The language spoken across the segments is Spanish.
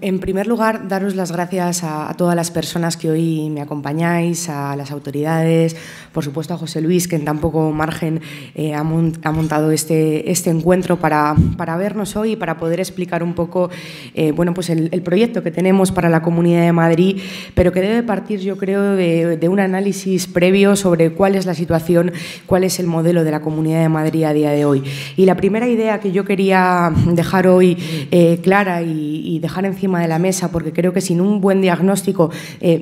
En primer lugar, daros las gracias a todas las personas que hoy me acompañáis, a las autoridades, por supuesto a José Luis, que en tan poco margen ha montado este encuentro para vernos hoy y para poder explicar un poco pues el proyecto que tenemos para la Comunidad de Madrid, pero que debe partir, yo creo, de un análisis previo sobre cuál es la situación, cuál es el modelo de la Comunidad de Madrid a día de hoy. Y la primera idea que yo quería dejar hoy clara y dejar encima de la mesa, porque creo que sin un buen diagnóstico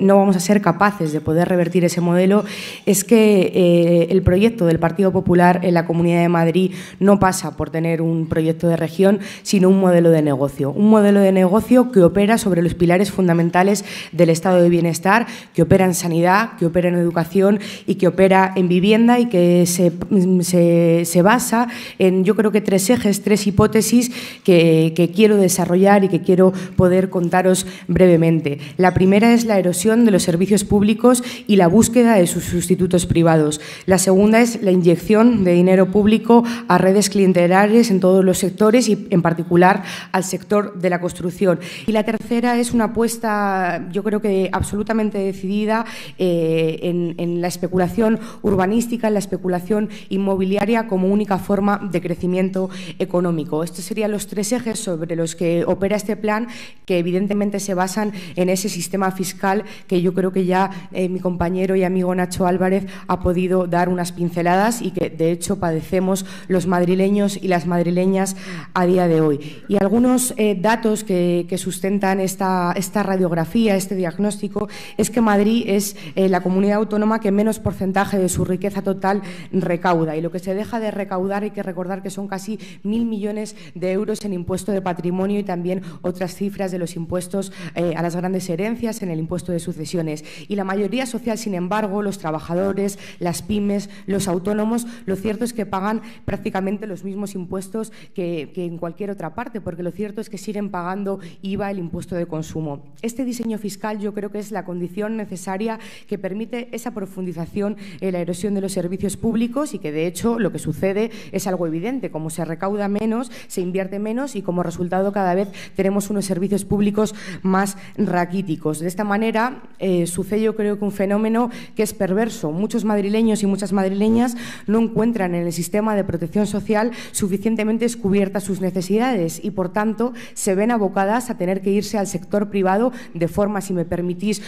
no vamos a ser capaces de poder revertir ese modelo, es que el proyecto del Partido Popular en la Comunidad de Madrid no pasa por tener un proyecto de región, sino un modelo de negocio. Un modelo de negocio que opera sobre los pilares fundamentales del estado de bienestar, que opera en sanidad, que opera en educación y que opera en vivienda, y que se basa en, yo creo que tres ejes, tres hipótesis que quiero desarrollar y que quiero poder contaros brevemente. La primera es la erosión de los servicios públicos y la búsqueda de sus sustitutos privados. La segunda es la inyección de dinero público a redes clientelares en todos los sectores y en particular al sector de la construcción. Y la tercera es una apuesta, yo creo que absolutamente decidida en la especulación urbanística, en la especulación inmobiliaria como única forma de crecimiento económico. Estos serían los tres ejes sobre los que opera este plan, que evidentemente se basan en ese sistema fiscal que yo creo que ya mi compañero y amigo Nacho Álvarez ha podido dar unas pinceladas y que de hecho padecemos los madrileños y las madrileñas a día de hoy. Y algunos datos que sustentan esta radiografía, este diagnóstico, es que Madrid es la comunidad autónoma que menos porcentaje de su riqueza total recauda, y lo que se deja de recaudar hay que recordar que son casi 1.000 millones de euros en impuesto de patrimonio y también otras cifras de los impuestos a las grandes herencias, en el impuesto de sucesiones. Y la mayoría social, sin embargo, los trabajadores, las pymes, los autónomos, lo cierto es que pagan prácticamente los mismos impuestos que en cualquier otra parte, porque lo cierto es que siguen pagando IVA, el impuesto de consumo. Este diseño fiscal yo creo que es la condición necesaria que permite esa profundización en la erosión de los servicios públicos, y que de hecho lo que sucede es algo evidente: como se recauda menos, se invierte menos y como resultado cada vez tenemos unos servicios públicos más raquíticos. De esta manera sucede, yo creo, que un fenómeno que es perverso. Muchos madrileños y muchas madrileñas no encuentran en el sistema de protección social suficientemente cubiertas sus necesidades y, por tanto, se ven abocadas a tener que irse al sector privado de forma, si me permitís,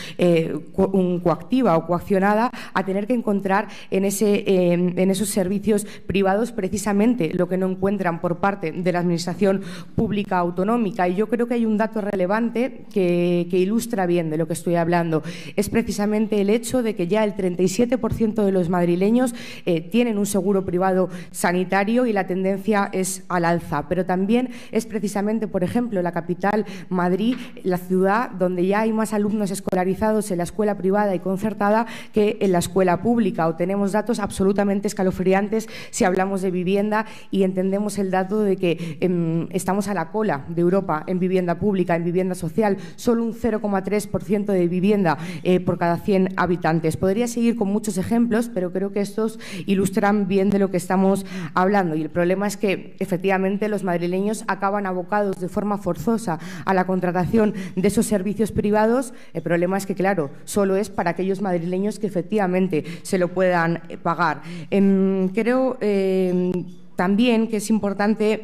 coactiva o coaccionada, a tener que encontrar en esos servicios privados precisamente lo que no encuentran por parte de la Administración pública autonómica. Y yo creo que hay un dato relevante que ilustra bien de lo que estoy hablando. Es precisamente el hecho de que ya el 37% de los madrileños tienen un seguro privado sanitario, y la tendencia es al alza. Pero también es precisamente, por ejemplo, la capital, Madrid, la ciudad donde ya hay más alumnos escolarizados en la escuela privada y concertada que en la escuela pública. O tenemos datos absolutamente escalofriantes si hablamos de vivienda y entendemos el dato de que estamos a la cola de Europa en vivienda pública, en vivienda social, solo un 0,3% de vivienda por cada 100 habitantes. Podría seguir con muchos ejemplos, pero creo que estos ilustran bien de lo que estamos hablando. Y el problema es que, efectivamente, los madrileños acaban abocados de forma forzosa a la contratación de esos servicios privados. El problema es que, claro, solo es para aquellos madrileños que efectivamente se lo puedan pagar. Creo también que es importante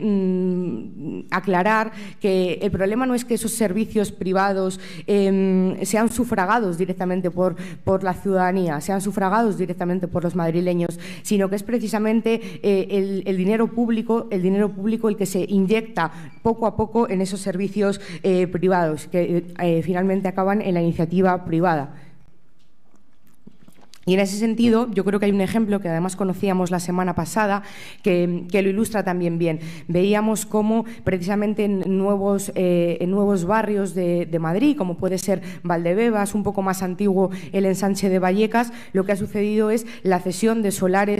aclarar que el problema no es que esos servicios privados sean sufragados directamente por la ciudadanía, sean sufragados directamente por los madrileños, sino que es precisamente el dinero público el que se inyecta poco a poco en esos servicios privados, que finalmente acaban en la iniciativa privada. Y en ese sentido, yo creo que hay un ejemplo que además conocíamos la semana pasada que lo ilustra también bien. Veíamos cómo precisamente en nuevos barrios de Madrid, como puede ser Valdebebas, un poco más antiguo el ensanche de Vallecas, lo que ha sucedido es la cesión de solares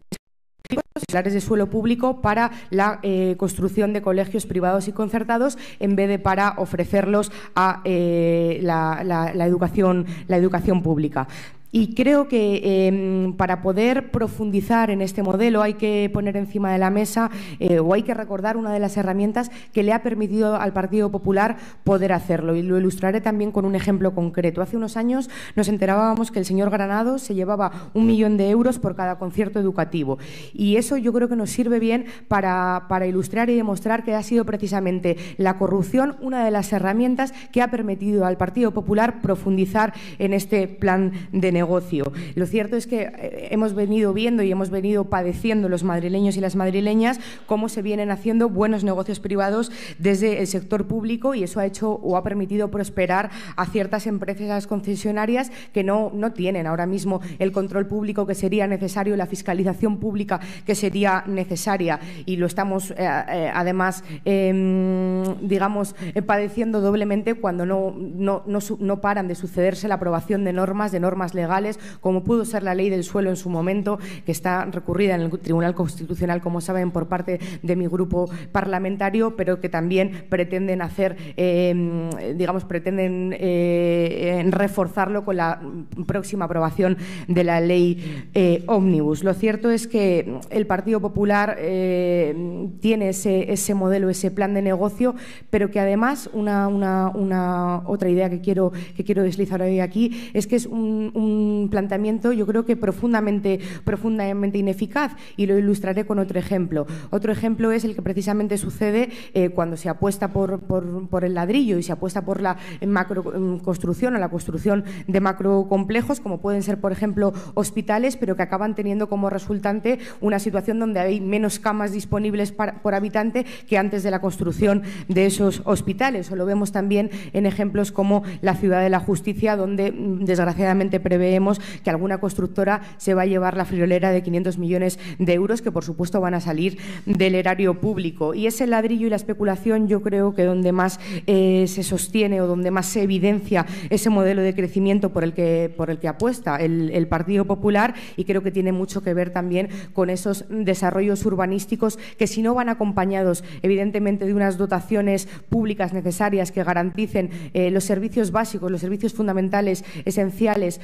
de suelo público para la construcción de colegios privados y concertados, en vez de para ofrecerlos a la educación pública. Y creo que para poder profundizar en este modelo hay que poner encima de la mesa o hay que recordar una de las herramientas que le ha permitido al Partido Popular poder hacerlo. Y lo ilustraré también con un ejemplo concreto. Hace unos años nos enterábamos que el señor Granados se llevaba 1 millón de euros por cada concierto educativo. Y eso yo creo que nos sirve bien para ilustrar y demostrar que ha sido precisamente la corrupción una de las herramientas que ha permitido al Partido Popular profundizar en este plan de negocio. Lo cierto es que hemos venido viendo y hemos venido padeciendo los madrileños y las madrileñas cómo se vienen haciendo buenos negocios privados desde el sector público, y eso ha hecho o ha permitido prosperar a ciertas empresas concesionarias que no tienen ahora mismo el control público que sería necesario, la fiscalización pública que sería necesaria, y lo estamos además digamos padeciendo doblemente cuando no paran de sucederse la aprobación de normas legales, como pudo ser la ley del suelo en su momento, que está recurrida en el Tribunal Constitucional, como saben, por parte de mi grupo parlamentario, pero que también pretenden hacer, pretenden reforzarlo con la próxima aprobación de la ley Ómnibus. Lo cierto es que el Partido Popular tiene ese modelo, ese plan de negocio, pero que además una otra idea que quiero deslizar hoy aquí es que es un planteamiento, yo creo que profundamente ineficaz, y lo ilustraré con otro ejemplo. Otro ejemplo es el que precisamente sucede cuando se apuesta por el ladrillo y se apuesta por la macroconstrucción o la construcción de macrocomplejos, como pueden ser, por ejemplo, hospitales, pero que acaban teniendo como resultante una situación donde hay menos camas disponibles por habitante que antes de la construcción de esos hospitales. O lo vemos también en ejemplos como la Ciudad de la Justicia, donde desgraciadamente preveemos que alguna constructora se va a llevar la friolera de 500 millones de euros, que por supuesto van a salir del erario público. Y ese ladrillo y la especulación, yo creo que donde más se sostiene o donde más se evidencia ese modelo de crecimiento por el que apuesta el Partido Popular, y creo que tiene mucho que ver también con esos desarrollos urbanísticos que, si no van acompañados evidentemente de unas dotaciones públicas necesarias que garanticen los servicios básicos, los servicios fundamentales esenciales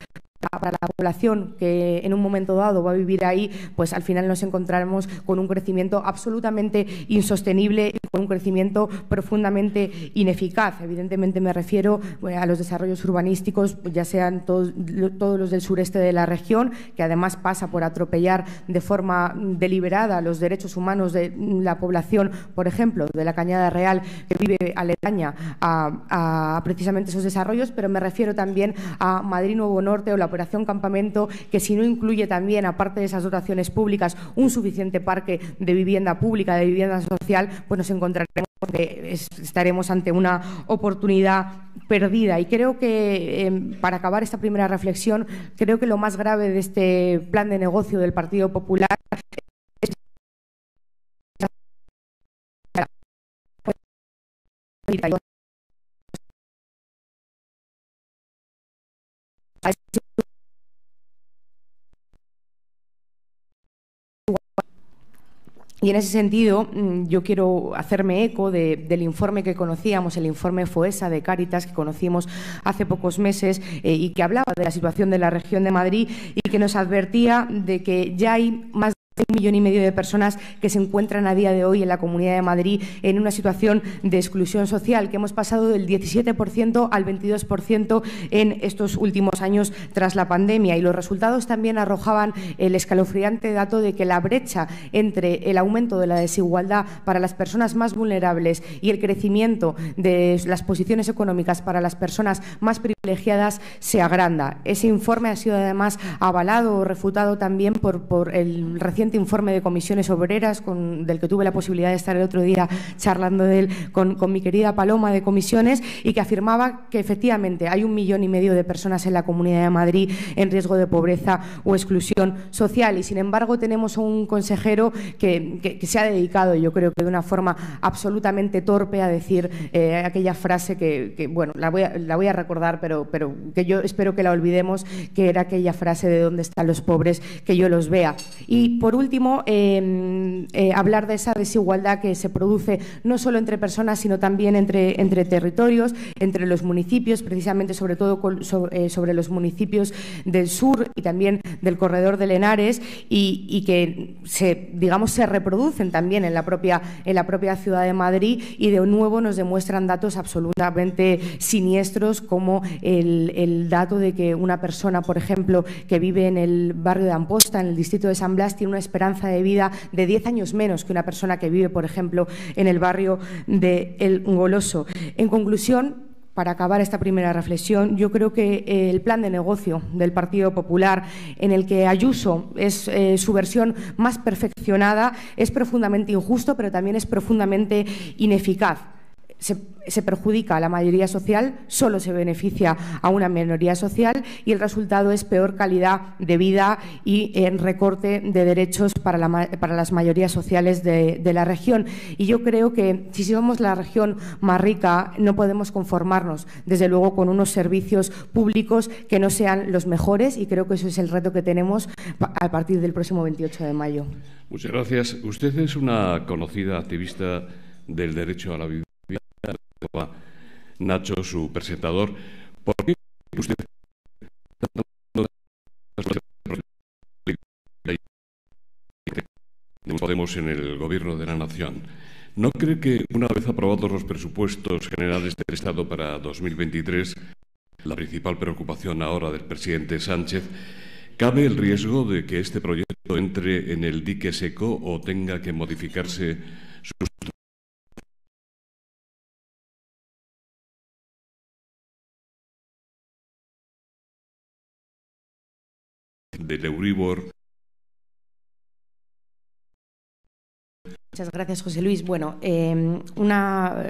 para la población que en un momento dado va a vivir ahí, pues al final nos encontraremos con un crecimiento absolutamente insostenible y con un crecimiento profundamente ineficaz. Evidentemente me refiero a los desarrollos urbanísticos, ya sean todos los del sureste de la región, que además pasa por atropellar de forma deliberada los derechos humanos de la población, por ejemplo, de la Cañada Real, que vive aledaña a precisamente esos desarrollos, pero me refiero también a Madrid Nuevo Norte o la Operación Campamento, que si no incluye también, aparte de esas dotaciones públicas, un suficiente parque de vivienda pública, de vivienda social, pues nos encontraremos que estaremos ante una oportunidad perdida. Y creo que, para acabar esta primera reflexión, creo que lo más grave de este plan de negocio del Partido Popular es y en ese sentido yo quiero hacerme eco del informe que conocíamos, el informe FOESA de Cáritas, que conocimos hace pocos meses y que hablaba de la situación de la región de Madrid y que nos advertía de que ya hay más de 1,5 millones de personas que se encuentran a día de hoy en la Comunidad de Madrid en una situación de exclusión social, que hemos pasado del 17% al 22% en estos últimos años tras la pandemia. Y los resultados también arrojaban el escalofriante dato de que la brecha entre el aumento de la desigualdad para las personas más vulnerables y el crecimiento de las posiciones económicas para las personas más privilegiadas se agranda. Ese informe ha sido además avalado o refutado también por el reciente informe de Comisiones Obreras, del que tuve la posibilidad de estar el otro día charlando de él con mi querida Paloma de Comisiones, y que afirmaba que efectivamente hay 1,5 millones de personas en la Comunidad de Madrid en riesgo de pobreza o exclusión social. Y sin embargo tenemos a un consejero que se ha dedicado, yo creo que de una forma absolutamente torpe, a decir aquella frase que bueno, la voy a recordar, pero que yo espero que la olvidemos, que era aquella frase de: ¿dónde están los pobres? Que yo los vea. Y por por último, hablar de esa desigualdad que se produce no solo entre personas, sino también entre territorios, entre los municipios, precisamente sobre todo sobre los municipios del sur y también del corredor del Henares, y que se reproducen también en la propia ciudad de Madrid, y de nuevo nos demuestran datos absolutamente siniestros, como el dato de que una persona, por ejemplo, que vive en el barrio de Amposta, en el distrito de San Blas, tiene una esperanza de vida de 10 años menos que una persona que vive, por ejemplo, en el barrio de El Goloso. En conclusión, para acabar esta primera reflexión, yo creo que el plan de negocio del Partido Popular, en el que Ayuso es su versión más perfeccionada, es profundamente injusto, pero también es profundamente ineficaz. Se perjudica a la mayoría social, solo se beneficia a una minoría social, y el resultado es peor calidad de vida y recorte de derechos para las mayorías sociales de la región. Y yo creo que si somos la región más rica, no podemos conformarnos, desde luego, con unos servicios públicos que no sean los mejores, y creo que eso es el reto que tenemos a partir del próximo 28 de mayo. Muchas gracias. Usted es una conocida activista del derecho a la vivienda. Nacho, su presentador, ¿por qué usted Podemos en el Gobierno de la Nación? ¿No cree que, una vez aprobados los presupuestos generales del Estado para 2023, la principal preocupación ahora del presidente Sánchez, cabe el riesgo de que este proyecto entre en el dique seco o tenga que modificarse sus del Euribor? Muchas gracias, José Luis. Bueno, en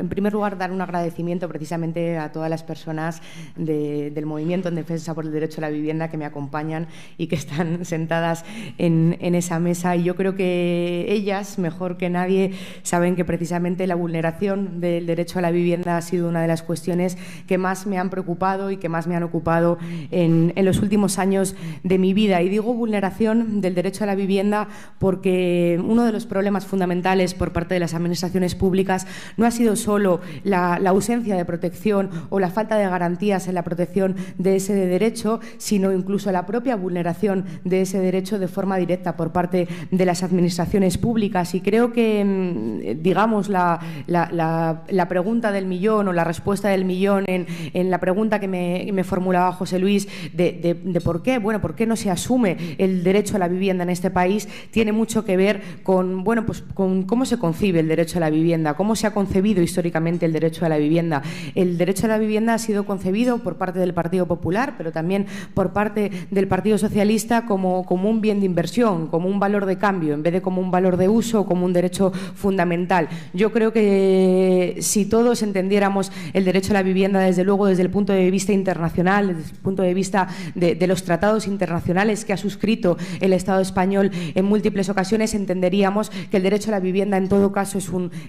primer lugar, dar un agradecimiento precisamente a todas las personas del movimiento en defensa por el derecho a la vivienda que me acompañan y que están sentadas en esa mesa. Y yo creo que ellas, mejor que nadie, saben que precisamente la vulneración del derecho a la vivienda ha sido una de las cuestiones que más me han preocupado y que más me han ocupado en los últimos años de mi vida. Y digo vulneración del derecho a la vivienda porque uno de los problemas fundamentales por parte de las administraciones públicas no ha sido solo la ausencia de protección o la falta de garantías en la protección de ese derecho, sino incluso la propia vulneración de ese derecho de forma directa por parte de las administraciones públicas. Y creo que, digamos, la pregunta del millón o la respuesta del millón en la pregunta que me formulaba José Luis de por qué, bueno, por qué no se asume el derecho a la vivienda en este país, tiene mucho que ver con, bueno, pues con cómo se concibe el derecho a la vivienda, cómo se ha concebido históricamente el derecho a la vivienda. El derecho a la vivienda ha sido concebido por parte del Partido Popular, pero también por parte del Partido Socialista como un bien de inversión, como un valor de cambio, en vez de como un valor de uso o como un derecho fundamental. Yo creo que si todos entendiéramos el derecho a la vivienda, desde luego, desde el punto de vista internacional, desde el punto de vista de los tratados internacionales que ha suscrito el Estado español en múltiples ocasiones, entenderíamos que el derecho a la vivienda en todo caso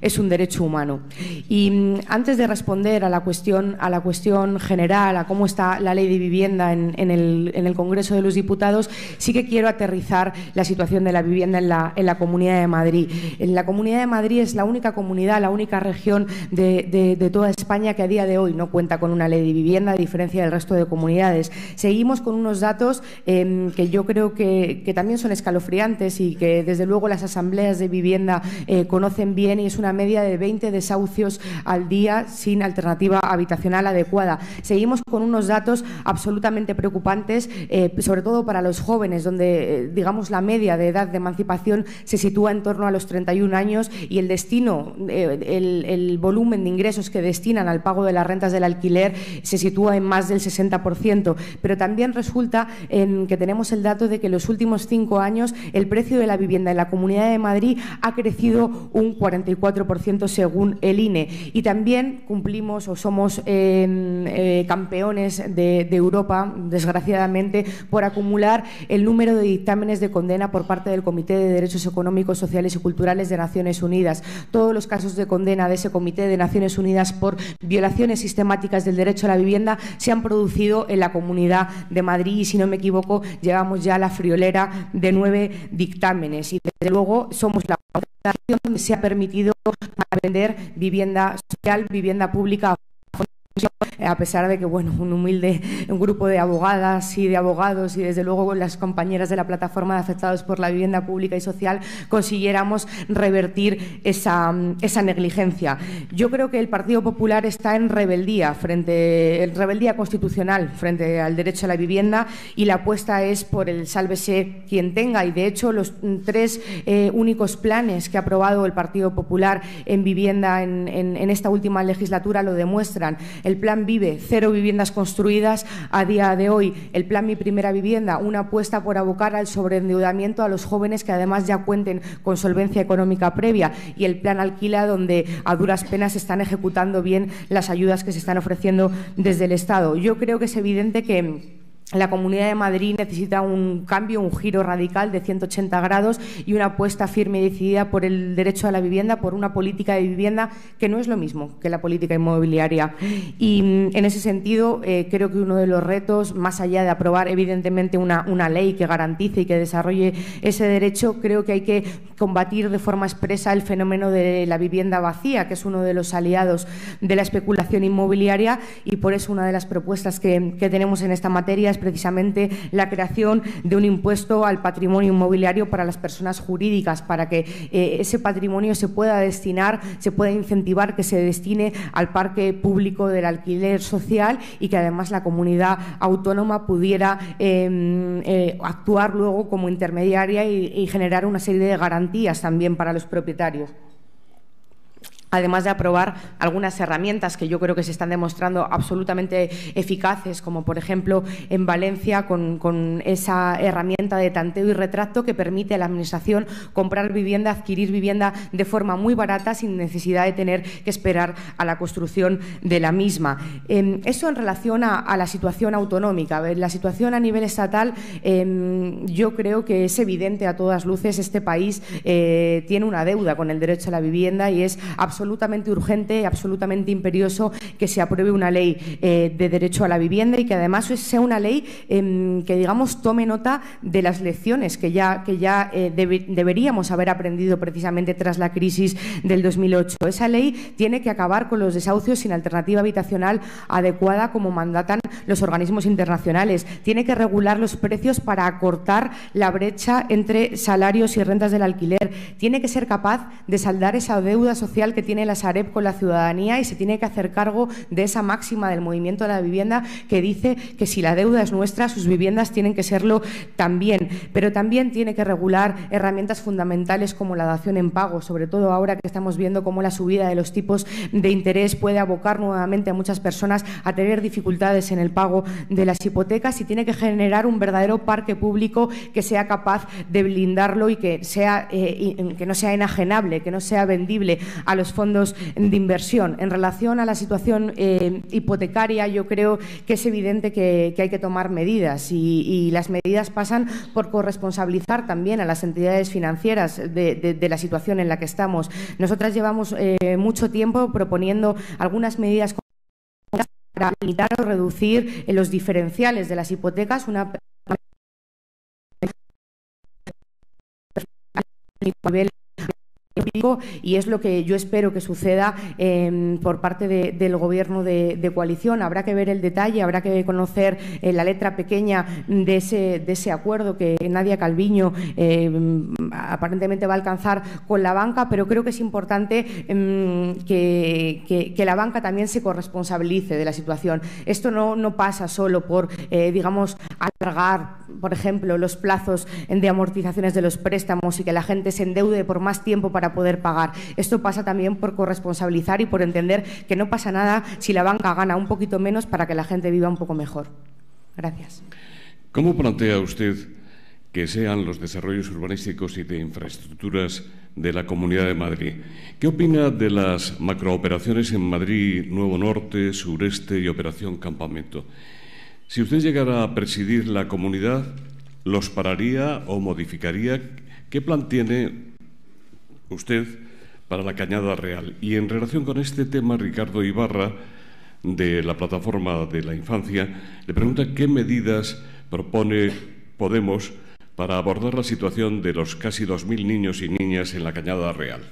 es un derecho humano. Y antes de responder a la cuestión general, a cómo está la ley de vivienda en el Congreso de los Diputados, sí que quiero aterrizar la situación de la vivienda en la Comunidad de Madrid. En la Comunidad de Madrid es la única comunidad, la única región de toda España que a día de hoy no cuenta con una ley de vivienda, a diferencia del resto de comunidades. Seguimos con unos datos que yo creo que también son escalofriantes y que desde luego las asambleas de vivienda conocen bien, y es una media de 20 desahucios al día sin alternativa habitacional adecuada. Seguimos con unos datos absolutamente preocupantes, sobre todo para los jóvenes, donde digamos la media de edad de emancipación se sitúa en torno a los 31 años y el destino, el volumen de ingresos que destinan al pago de las rentas del alquiler se sitúa en más del 60%. Pero también resulta que tenemos el dato de que en los últimos 5 años el precio de la vivienda en la Comunidad de Madrid ha crecido crecido un 44% según el INE. Y también cumplimos o somos campeones de Europa, desgraciadamente, por acumular el número de dictámenes de condena por parte del Comité de Derechos Económicos, Sociales y Culturales de Naciones Unidas. Todos los casos de condena de ese Comité de Naciones Unidas por violaciones sistemáticas del derecho a la vivienda se han producido en la Comunidad de Madrid y, si no me equivoco, llevamos ya la friolera de 9 dictámenes y, desde luego, somos la nación donde se ha permitido vender vivienda social, vivienda pública, a pesar de que, bueno, un grupo de abogadas y de abogados y, desde luego, las compañeras de la plataforma de afectados por la vivienda pública y social consiguiéramos revertir esa negligencia. Yo creo que el Partido Popular está en rebeldía constitucional frente al derecho a la vivienda, y la apuesta es por el sálvese quien tenga, y de hecho los 3 únicos planes que ha aprobado el Partido Popular en vivienda en esta última legislatura lo demuestran. El Plan Vive, 0 viviendas construidas a día de hoy. El Plan Mi Primera Vivienda, una apuesta por abocar al sobreendeudamiento a los jóvenes que además ya cuenten con solvencia económica previa. Y el Plan Alquila, donde a duras penas se están ejecutando bien las ayudas que se están ofreciendo desde el Estado. Yo creo que es evidente que la Comunidad de Madrid necesita un cambio, un giro radical de 180 grados y una apuesta firme y decidida por el derecho a la vivienda, por una política de vivienda que no es lo mismo que la política inmobiliaria. Y en ese sentido, creo que uno de los retos, más allá de aprobar evidentemente una ley que garantice y que desarrolle ese derecho, creo que hay que combatir de forma expresa el fenómeno de la vivienda vacía, que es uno de los aliados de la especulación inmobiliaria, y por eso una de las propuestas que tenemos en esta materia es precisamente la creación de un impuesto al patrimonio inmobiliario para las personas jurídicas, para que ese patrimonio se pueda destinar, se pueda incentivar que se destine al parque público del alquiler social, y que además la comunidad autónoma pudiera actuar luego como intermediaria y generar una serie de garantías también para los propietarios. Además de aprobar algunas herramientas que yo creo que se están demostrando absolutamente eficaces, como por ejemplo en Valencia con esa herramienta de tanteo y retracto que permite a la Administración comprar vivienda, adquirir vivienda de forma muy barata sin necesidad de tener que esperar a la construcción de la misma. Eso en relación a la situación autonómica. La situación a nivel estatal, yo creo que es evidente a todas luces. Este país tiene una deuda con el derecho a la vivienda y es absolutamente urgente, absolutamente imperioso que se apruebe una ley de derecho a la vivienda, y que además sea una ley que, digamos, tome nota de las lecciones que ya deberíamos haber aprendido precisamente tras la crisis del 2008. Esa ley tiene que acabar con los desahucios sin alternativa habitacional adecuada, como mandatan los organismos internacionales. Tiene que regular los precios para acortar la brecha entre salarios y rentas del alquiler. Tiene que ser capaz de saldar esa deuda social que tiene la Sareb con la ciudadanía, y se tiene que hacer cargo de esa máxima del movimiento de la vivienda que dice que si la deuda es nuestra, sus viviendas tienen que serlo también. Pero también tiene que regular herramientas fundamentales como la dación en pago, sobre todo ahora que estamos viendo cómo la subida de los tipos de interés puede abocar nuevamente a muchas personas a tener dificultades en el pago de las hipotecas, y tiene que generar un verdadero parque público que sea capaz de blindarlo y que no sea enajenable, que no sea vendible a los fondos de inversión. En relación a la situación hipotecaria, yo creo que es evidente que hay que tomar medidas, y las medidas pasan por corresponsabilizar también a las entidades financieras de la situación en la que estamos. Nosotras llevamos mucho tiempo proponiendo algunas medidas para limitar o reducir los diferenciales de las hipotecas, una nivel, y es lo que yo espero que suceda por parte del Gobierno de coalición. Habrá que ver el detalle, habrá que conocer la letra pequeña de ese acuerdo que Nadia Calviño aparentemente va a alcanzar con la banca, pero creo que es importante que la banca también se corresponsabilice de la situación. Esto no pasa solo por, digamos, alargar, por ejemplo, los plazos de amortizaciones de los préstamos y que la gente se endeude por más tiempo para poder pagar. Esto pasa también por corresponsabilizar y por entender que no pasa nada si la banca gana un poquito menos para que la gente viva un poco mejor. Gracias. ¿Cómo plantea usted que sean los desarrollos urbanísticos y de infraestructuras de la Comunidad de Madrid. ¿Qué opina de las macrooperaciones en Madrid, Nuevo Norte, Sureste y Operación Campamento? Si usted llegara a presidir la comunidad, ¿los pararía o modificaría? ¿Qué plan tiene usted para la Cañada Real? Y en relación con este tema, Ricardo Ibarra, de la Plataforma de la Infancia, le pregunta qué medidas propone Podemos para abordar la situación de los casi 2.000 niños y niñas en la Cañada Real.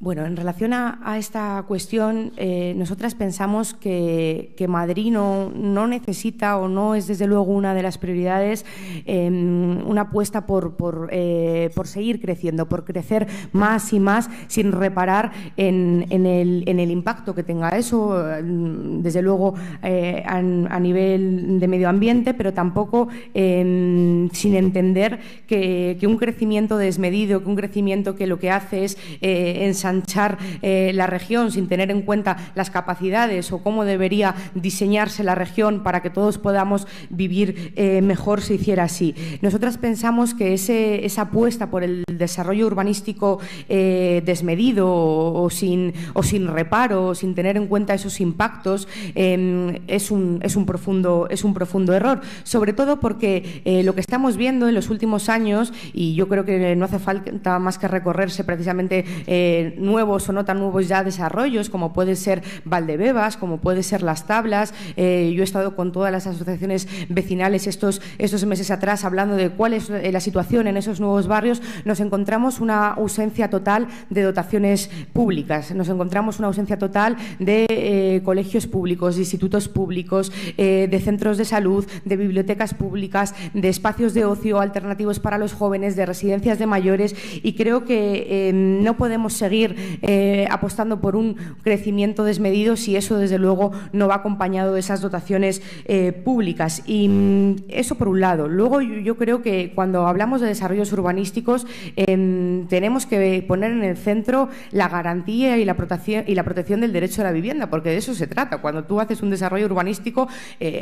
Bueno, en relación a esta cuestión, nosotras pensamos que Madrid no necesita o no es desde luego una de las prioridades una apuesta por seguir creciendo, por crecer más y más sin reparar en el impacto que tenga eso, desde luego a nivel de medio ambiente, pero tampoco sin entender que un crecimiento desmedido, que un crecimiento que lo que hace es ensanchar la región sin tener en cuenta las capacidades o cómo debería diseñarse la región para que todos podamos vivir mejor, se hiciera así. Nosotras pensamos que esa apuesta por el desarrollo urbanístico desmedido o sin reparo, sin tener en cuenta esos impactos, es un profundo error, sobre todo porque lo que estamos viendo en los últimos años, y yo creo que no hace falta más que recorrerse precisamente nuevos o no tan nuevos ya desarrollos, como puede ser Valdebebas, como puede ser Las Tablas. Yo he estado con todas las asociaciones vecinales estos meses atrás hablando de cuál es la situación en esos nuevos barrios. Nos encontramos una ausencia total de dotaciones públicas, nos encontramos una ausencia total de colegios públicos, de institutos públicos, de centros de salud, de bibliotecas públicas, de espacios de ocio alternativos para los jóvenes, de residencias de mayores, y creo que no podemos seguir apostando por un crecimiento desmedido si eso desde luego no va acompañado de esas dotaciones públicas. Y eso por un lado. Luego yo creo que cuando hablamos de desarrollos urbanísticos tenemos que poner en el centro la garantía y la protección del derecho a la vivienda, porque de eso se trata. Cuando tú haces un desarrollo urbanístico,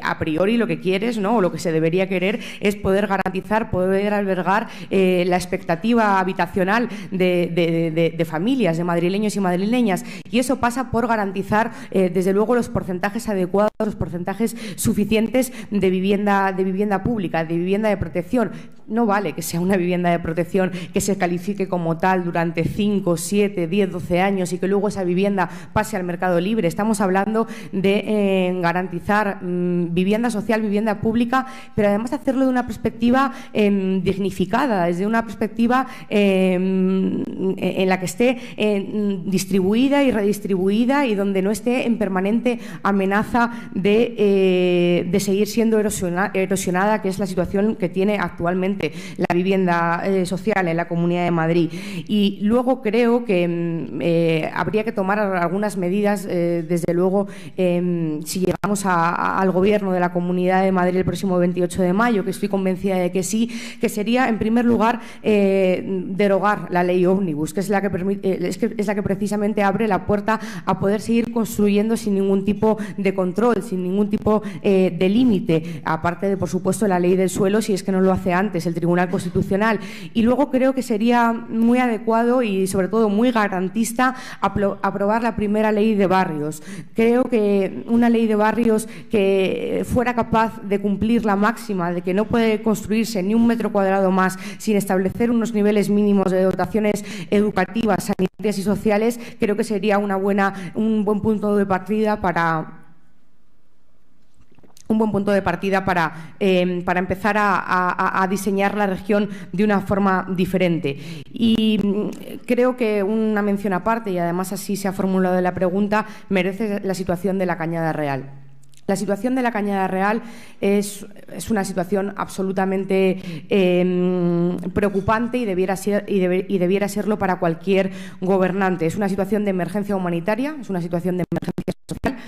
a priori lo que quieres, ¿no?, o lo que se debería querer es poder garantizar, poder albergar la expectativa habitacional de familias, de madrileños y madrileñas, y eso pasa por garantizar desde luego los porcentajes adecuados, los porcentajes suficientes de vivienda pública, de vivienda de protección. No vale que sea una vivienda de protección que se califique como tal durante 5, 7, 10, 12 años y que luego esa vivienda pase al mercado libre. Estamos hablando de garantizar vivienda social, vivienda pública, pero además hacerlo de una perspectiva dignificada, desde una perspectiva en la que esté distribuida y redistribuida y donde no esté en permanente amenaza de seguir siendo erosionada, que es la situación que tiene actualmente la vivienda social en la Comunidad de Madrid. Y luego creo que habría que tomar algunas medidas, desde luego, si llegamos al Gobierno de la Comunidad de Madrid el próximo 28 de mayo, que estoy convencida de que sí, que sería, en primer lugar, derogar la ley ómnibus, que es la que precisamente abre la puerta a poder seguir construyendo sin ningún tipo de control, sin ningún tipo de límite, aparte de, por supuesto, la ley del suelo, si es que no lo hace antes el Tribunal Constitucional. Y luego creo que sería muy adecuado y, sobre todo, muy garantista aprobar la primera ley de barrios. Creo que una ley de barrios que fuera capaz de cumplir la máxima de que no puede construirse ni un metro cuadrado más sin establecer unos niveles mínimos de dotaciones educativas, sanitarias y sociales, creo que sería un buen punto de partida para empezar a diseñar la región de una forma diferente. Y creo que una mención aparte, y además así se ha formulado la pregunta, merece la situación de la Cañada Real. La situación de la Cañada Real es una situación absolutamente preocupante y debiera serlo para cualquier gobernante. Es una situación de emergencia humanitaria, es una situación de emergencia social.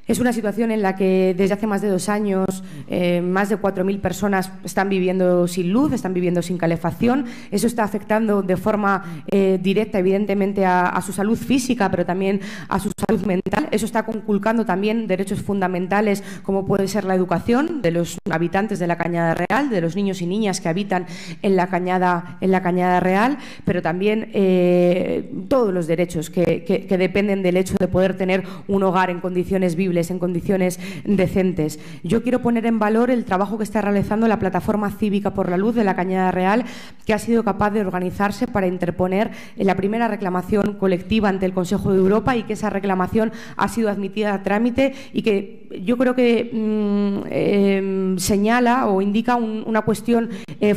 Es una situación en la que desde hace más de 2 años más de 4.000 personas están viviendo sin luz, están viviendo sin calefacción. Eso está afectando de forma directa, evidentemente, a su salud física, pero también a su salud mental. Eso está conculcando también derechos fundamentales, como puede ser la educación de los habitantes de la Cañada Real, de los niños y niñas que habitan en la Cañada Real, pero también todos los derechos que dependen del hecho de poder tener un hogar en condiciones vivibles, en condiciones decentes. Yo quiero poner en valor el trabajo que está realizando la Plataforma Cívica por la Luz de la Cañada Real, que ha sido capaz de organizarse para interponer la primera reclamación colectiva ante el Consejo de Europa, y que esa reclamación ha sido admitida a trámite, y que yo creo que señala o indica una cuestión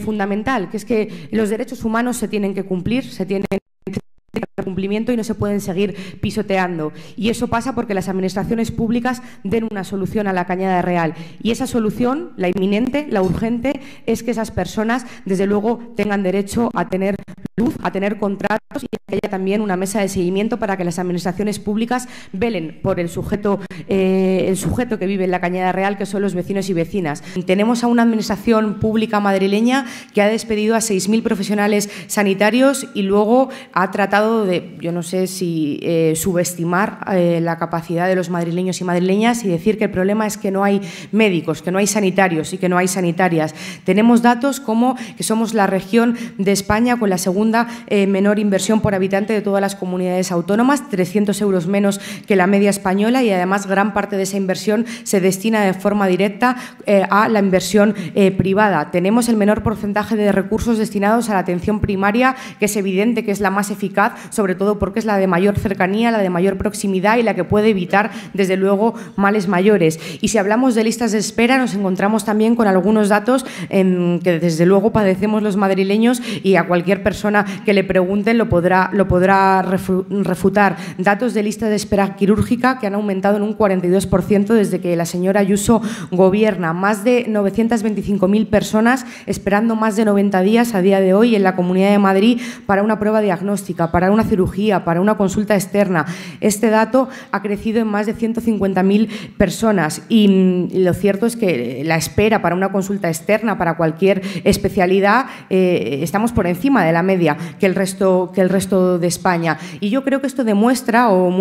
fundamental, que es que los derechos humanos se tienen que cumplir, se tienen cumplimiento y no se pueden seguir pisoteando, y eso pasa porque las administraciones públicas den una solución a la Cañada Real, y esa solución, la inminente, la urgente, es que esas personas desde luego tengan derecho a tener luz, a tener contratos, y que haya también una mesa de seguimiento para que las administraciones públicas velen por el sujeto que vive en la Cañada Real, que son los vecinos y vecinas. Tenemos a una administración pública madrileña que ha despedido a 6.000 profesionales sanitarios y luego ha tratado de, yo no sé si subestimar la capacidad de los madrileños y madrileñas y decir que el problema es que no hay médicos, que no hay sanitarios y que no hay sanitarias. Tenemos datos como que somos la región de España con la segunda menor inversión por habitante de todas las comunidades autónomas, 300 euros menos que la media española, y además gran parte de esa inversión se destina de forma directa a la inversión privada. Tenemos el menor porcentaje de recursos destinados a la atención primaria, que es evidente que es la más eficaz, sobre todo porque es la de mayor cercanía, la de mayor proximidad y la que puede evitar, desde luego, males mayores. Y si hablamos de listas de espera, nos encontramos también con algunos datos que desde luego padecemos los madrileños, y a cualquier persona que le pregunten lo podrá refutar. Datos de lista de espera quirúrgica que han aumentado en un 42% desde que la señora Ayuso gobierna. Más de 925.000 personas esperando más de 90 días a día de hoy en la Comunidad de Madrid para una prueba diagnóstica, para una cirugía, para una consulta externa. Este dato ha crecido en más de 150.000 personas, y lo cierto es que la espera para una consulta externa, para cualquier especialidad, estamos por encima de la media que el resto de España. Y yo creo que esto muestra un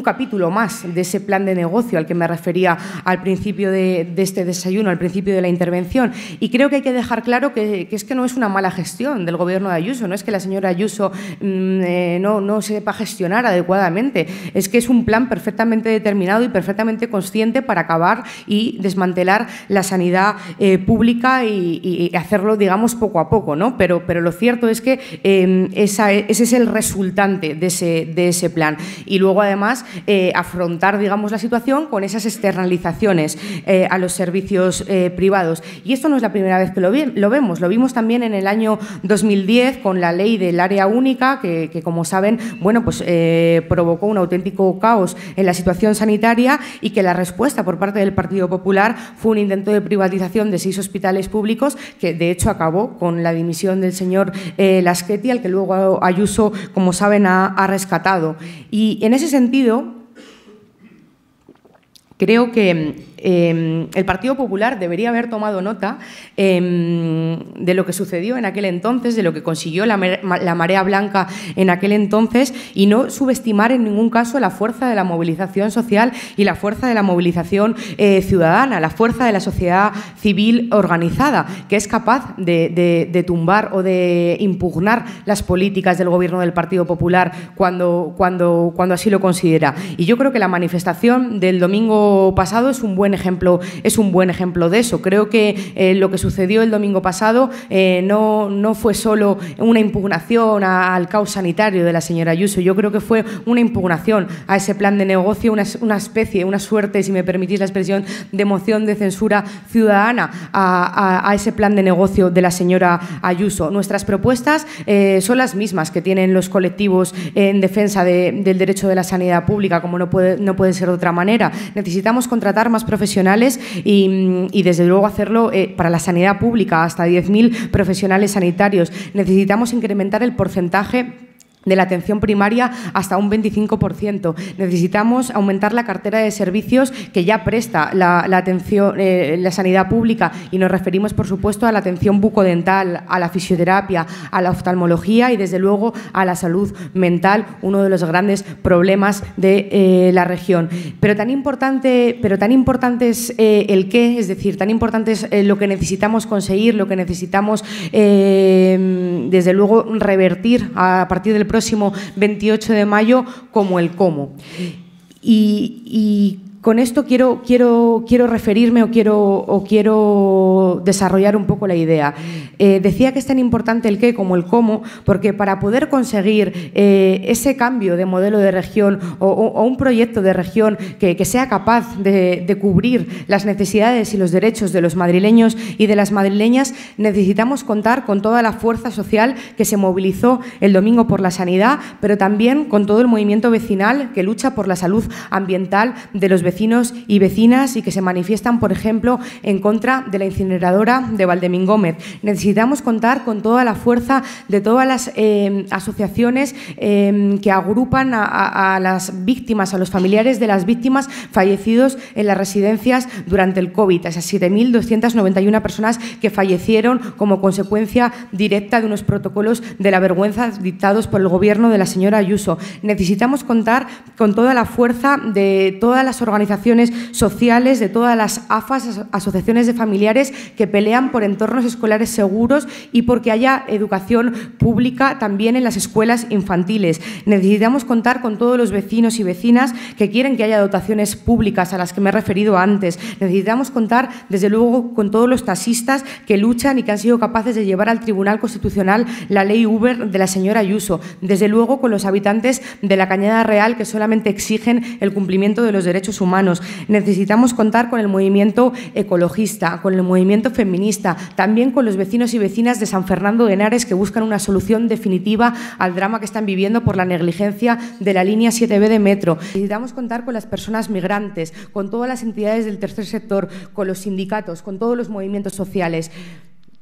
capítulo más de ese plan de negocio al que me refería al principio de este desayuno, al principio de la intervención. Y creo que hay que dejar claro que es que no es una mala gestión del Gobierno de Ayuso, no es que la señora Ayuso no sepa gestionar adecuadamente, es que es un plan perfectamente determinado y perfectamente consciente para acabar y desmantelar la sanidad pública y hacerlo, digamos, poco a poco, ¿no? Pero lo cierto es que ese es el resultante de ese plan. Y luego, además, afrontar, digamos, la situación con esas externalizaciones a los servicios privados. Y esto no es la primera vez que lo vemos. Lo vimos también en el año 2010 con la ley del área única, que como saben, bueno, pues provocó un auténtico caos en la situación sanitaria, y que la respuesta por parte del Partido Popular fue un intento de privatización de 6 hospitales públicos, que de hecho acabó con la dimisión del señor Laschetti, al que luego Ayuso, como saben, ha rescatado. Y en ese sentido, creo que el Partido Popular debería haber tomado nota de lo que sucedió en aquel entonces, de lo que consiguió la marea blanca en aquel entonces, y no subestimar en ningún caso la fuerza de la movilización social y la fuerza de la movilización ciudadana, la fuerza de la sociedad civil organizada, que es capaz de tumbar o de impugnar las políticas del Gobierno del Partido Popular cuando así lo considera. Y yo creo que la manifestación del domingo pasado es un buen ejemplo de eso. Creo que lo que sucedió el domingo pasado no fue solo una impugnación al caos sanitario de la señora Ayuso. Yo creo que fue una impugnación a ese plan de negocio, una suerte, si me permitís la expresión, de moción de censura ciudadana a ese plan de negocio de la señora Ayuso. Nuestras propuestas son las mismas que tienen los colectivos en defensa del derecho de la sanidad pública, como no puede ser de otra manera. Necesitamos contratar más profesionales y desde luego hacerlo para la sanidad pública, hasta 10.000 profesionales sanitarios. Necesitamos incrementar el porcentaje de la atención primaria hasta un 25%. Necesitamos aumentar la cartera de servicios que ya presta la atención, la sanidad pública, y nos referimos, por supuesto, a la atención bucodental, a la fisioterapia, a la oftalmología y, desde luego, a la salud mental, uno de los grandes problemas de la región. Pero tan importante es el qué, es decir, tan importante es lo que necesitamos conseguir, lo que necesitamos, desde luego, revertir a partir del próximo 28 de mayo, como el cómo. Y con esto quiero referirme o quiero desarrollar un poco la idea. Decía que es tan importante el qué como el cómo, porque para poder conseguir ese cambio de modelo de región o un proyecto de región que sea capaz de cubrir las necesidades y los derechos de los madrileños y de las madrileñas, necesitamos contar con toda la fuerza social que se movilizó el domingo por la sanidad, pero también con todo el movimiento vecinal que lucha por la salud ambiental de los vecinos y vecinas y que se manifiestan, por ejemplo, en contra de la incineradora de Valdemín-Gómez. Necesitamos contar con toda la fuerza de todas las asociaciones que agrupan a las víctimas, a los familiares de las víctimas fallecidos en las residencias durante el COVID, a esas 7.291 personas que fallecieron como consecuencia directa de unos protocolos de la vergüenza dictados por el Gobierno de la señora Ayuso. Necesitamos contar con toda la fuerza de todas las organizaciones sociales, de todas las AFAS, asociaciones de familiares que pelean por entornos escolares seguros y porque haya educación pública también en las escuelas infantiles. Necesitamos contar con todos los vecinos y vecinas que quieren que haya dotaciones públicas, a las que me he referido antes. Necesitamos contar, desde luego, con todos los taxistas que luchan y que han sido capaces de llevar al Tribunal Constitucional la ley Uber de la señora Ayuso. Desde luego, con los habitantes de la Cañada Real, que solamente exigen el cumplimiento de los derechos humanos. Necesitamos contar con el movimiento ecologista, con el movimiento feminista, también con los vecinos y vecinas de San Fernando de Henares, que buscan una solución definitiva al drama que están viviendo por la negligencia de la línea 7B de metro. Necesitamos contar con las personas migrantes, con todas las entidades del tercer sector, con los sindicatos, con todos los movimientos sociales.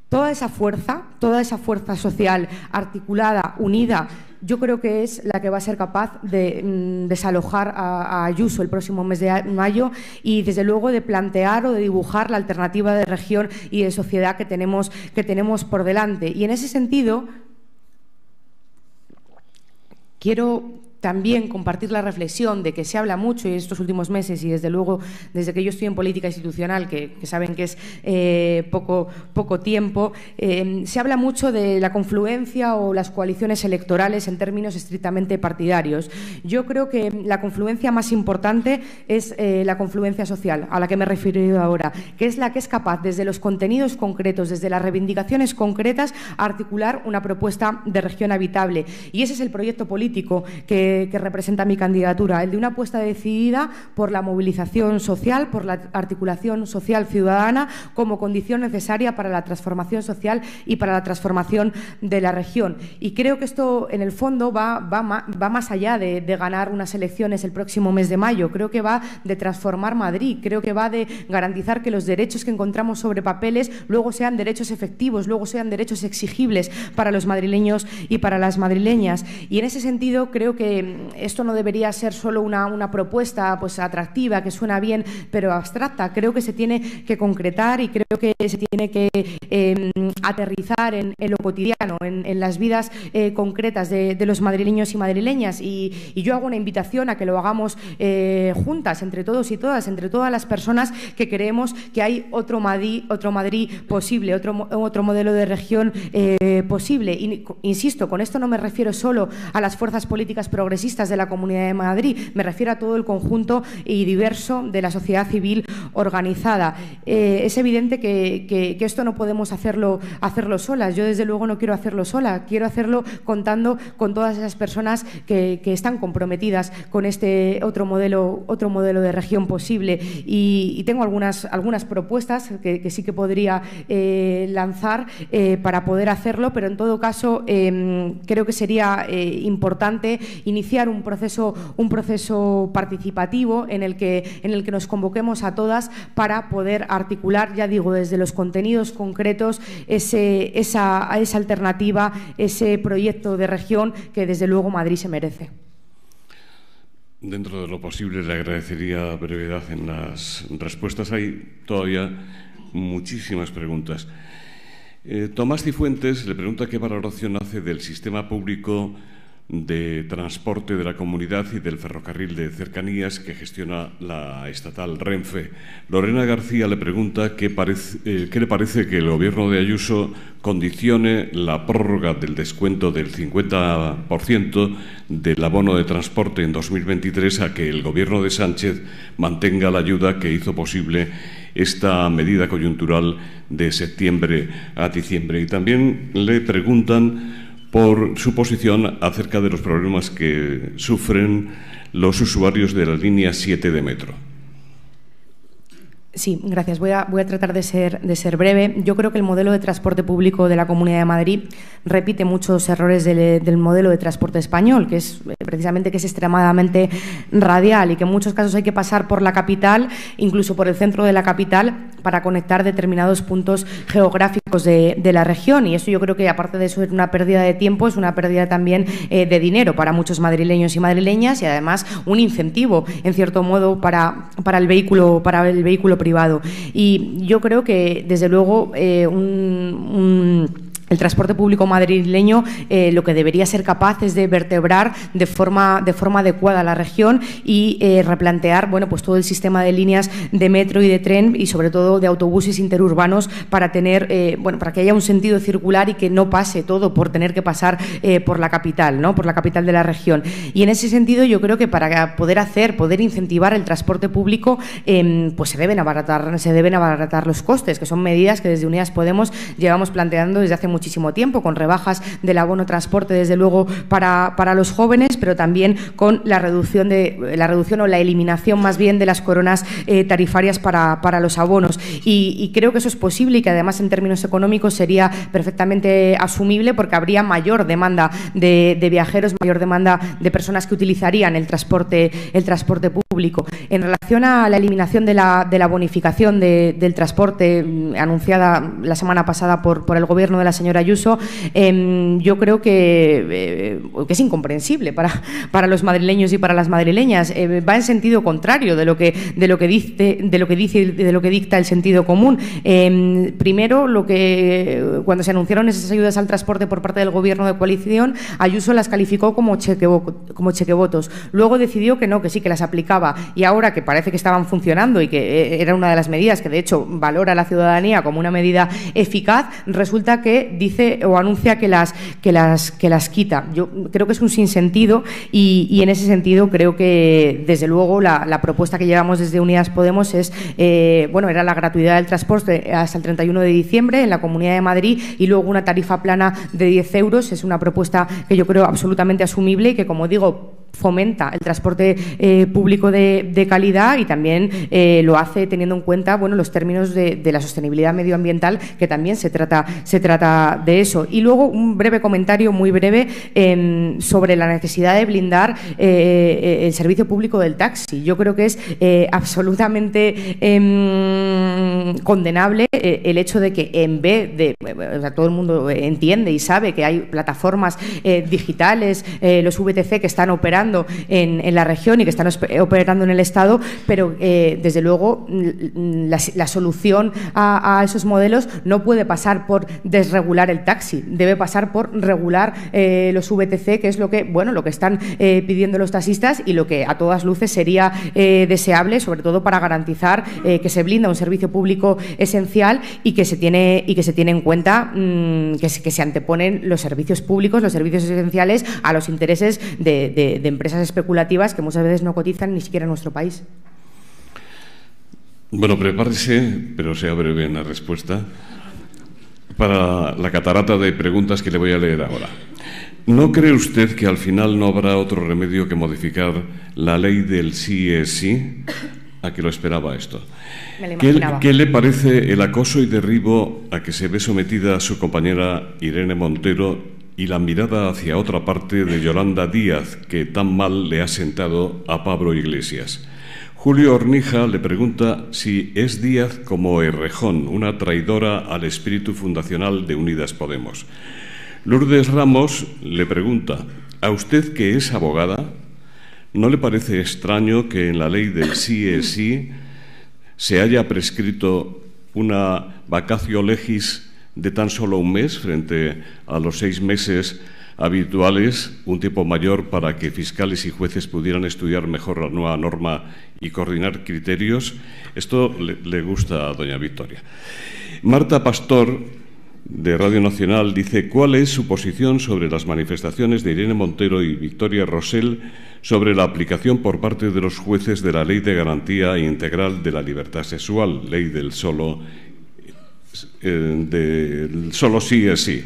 Toda esa fuerza social articulada, unida, yo creo que es la que va a ser capaz de desalojar a Ayuso el próximo mes de mayo y, desde luego, de plantear o de dibujar la alternativa de región y de sociedad que tenemos por delante. Y en ese sentido, quiero también compartir la reflexión de que se habla mucho y estos últimos meses, y desde luego desde que yo estoy en política institucional, que saben que es poco tiempo, se habla mucho de la confluencia o las coaliciones electorales en términos estrictamente partidarios. Yo creo que la confluencia más importante es la confluencia social, a la que me he referido ahora, que es la que es capaz, desde los contenidos concretos, desde las reivindicaciones concretas, a articular una propuesta de región habitable. Y ese es el proyecto político que representa mi candidatura, el de una apuesta decidida por la movilización social, por la articulación social ciudadana como condición necesaria para la transformación social y para la transformación de la región. Y creo que esto, en el fondo, va más allá de ganar unas elecciones el próximo mes de mayo. Creo que va de transformar Madrid, creo que va de garantizar que los derechos que encontramos sobre papeles luego sean derechos efectivos, luego sean derechos exigibles para los madrileños y para las madrileñas. Y en ese sentido creo que esto no debería ser solo una propuesta pues atractiva, que suena bien, pero abstracta. Creo que se tiene que concretar y creo que se tiene que aterrizar en lo cotidiano, en las vidas concretas de los madrileños y madrileñas. Y yo hago una invitación a que lo hagamos juntas, entre todos y todas, entre todas las personas que creemos que hay otro Madrid posible, otro modelo de región posible. Y, insisto, con esto no me refiero solo a las fuerzas políticas progresistas de la Comunidad de Madrid, me refiero a todo el conjunto y diverso de la sociedad civil organizada. Es evidente que esto no podemos hacerlo solas. Yo, desde luego, no quiero hacerlo sola, quiero hacerlo contando con todas esas personas que están comprometidas con este otro modelo de región posible. Y tengo algunas propuestas que sí que podría lanzar para poder hacerlo, pero en todo caso creo que sería importante iniciar un proceso participativo en el que nos convoquemos a todas para poder articular, ya digo, desde los contenidos concretos esa alternativa, ese proyecto de región que desde luego Madrid se merece. Dentro de lo posible le agradecería brevedad en las respuestas. Hay todavía muchísimas preguntas. Tomás Cifuentes le pregunta qué valoración hace del sistema público de transporte de la comunidad y del ferrocarril de cercanías que gestiona la estatal Renfe. Lorena García le pregunta qué le parece que el Gobierno de Ayuso condicione la prórroga del descuento del 50% del abono de transporte en 2023 a que el Gobierno de Sánchez mantenga la ayuda que hizo posible esta medida coyuntural de septiembre a diciembre. Y también le preguntan por su posición acerca de los problemas que sufren los usuarios de la línea 7 de metro. Sí, gracias. Voy a tratar de ser breve. Yo creo que el modelo de transporte público de la Comunidad de Madrid repite muchos errores del modelo de transporte español, que es precisamente que es extremadamente radial y que en muchos casos hay que pasar por la capital, incluso por el centro de la capital, para conectar determinados puntos geográficos de la región. Y eso yo creo que, aparte de eso, es una pérdida de tiempo, es una pérdida también de dinero para muchos madrileños y madrileñas, y además un incentivo, en cierto modo, para el vehículo privado. Y yo creo que, desde luego, el transporte público madrileño lo que debería ser capaz es de vertebrar de forma adecuada la región y replantear, bueno, pues todo el sistema de líneas de metro y de tren y sobre todo de autobuses interurbanos para tener, para que haya un sentido circular y que no pase todo por tener que pasar por la capital, ¿no? Por la capital de la región. Y en ese sentido yo creo que para poder incentivar el transporte público, pues se deben abaratar los costes, que son medidas que desde Unidas Podemos llevamos planteando desde hace muchísimo tiempo, con rebajas del abono transporte, desde luego, para los jóvenes, pero también con la reducción o la eliminación más bien de las coronas tarifarias para los abonos. Y creo que eso es posible y que además en términos económicos sería perfectamente asumible, porque habría mayor demanda de viajeros, mayor demanda de personas que utilizarían el transporte público. En relación a la eliminación de la bonificación del transporte anunciada la semana pasada por el Gobierno de la señora Ayuso, yo creo que es incomprensible para los madrileños y para las madrileñas. Va en sentido contrario de lo que dice y de lo que dicta el sentido común. Primero, cuando se anunciaron esas ayudas al transporte por parte del Gobierno de coalición, Ayuso las calificó como chequevotos. Luego decidió que no, que sí, que las aplicaba, y ahora que parece que estaban funcionando y que era una de las medidas que de hecho valora la ciudadanía como una medida eficaz, resulta que dice o anuncia que las quita. Yo creo que es un sinsentido y en ese sentido creo que, desde luego, la propuesta que llevamos desde Unidas Podemos es, era la gratuidad del transporte hasta el 31 de diciembre en la Comunidad de Madrid y luego una tarifa plana de 10 euros. Es una propuesta que yo creo absolutamente asumible y que, como digo, fomenta el transporte público de calidad y también lo hace teniendo en cuenta los términos de la sostenibilidad medioambiental, que también se trata de eso. Y luego un breve comentario, muy breve, sobre la necesidad de blindar el servicio público del taxi. Yo creo que es absolutamente condenable el hecho de que, en vez de, todo el mundo entiende y sabe que hay plataformas digitales, los VTC, que están operando en la región y que están operando en el Estado, pero desde luego la solución a esos modelos no puede pasar por desregular el taxi, debe pasar por regular los VTC, que es lo que están pidiendo los taxistas y lo que a todas luces sería deseable, sobre todo para garantizar que se blinda un servicio público esencial y que se tiene en cuenta que se anteponen los servicios públicos, los servicios esenciales, a los intereses de empresas especulativas que muchas veces no cotizan ni siquiera en nuestro país. Bueno, prepárese, pero sea breve en la respuesta, para la catarata de preguntas que le voy a leer ahora. ¿No cree usted que al final no habrá otro remedio que modificar la ley del sí es sí? ¿A qué lo esperaba esto? ¿Qué le parece el acoso y derribo a que se ve sometida su compañera Irene Montero y la mirada hacia otra parte de Yolanda Díaz, que tan mal le ha sentado a Pablo Iglesias. Julio Ornija le pregunta si es Díaz como Errejón, una traidora al espíritu fundacional de Unidas Podemos. Lourdes Ramos le pregunta: ¿a usted, que es abogada, no le parece extraño que en la ley del sí es sí se haya prescrito una vacatio legis de tan solo un mes frente a los 6 meses habituales, un tiempo mayor para que fiscales y jueces pudieran estudiar mejor la nueva norma y coordinar criterios? Esto le gusta a doña Victoria. Marta Pastor, de Radio Nacional, dice: ¿cuál es su posición sobre las manifestaciones de Irene Montero y Victoria Rosell sobre la aplicación por parte de los jueces de la Ley de Garantía Integral de la Libertad Sexual, ley del solo sí es sí?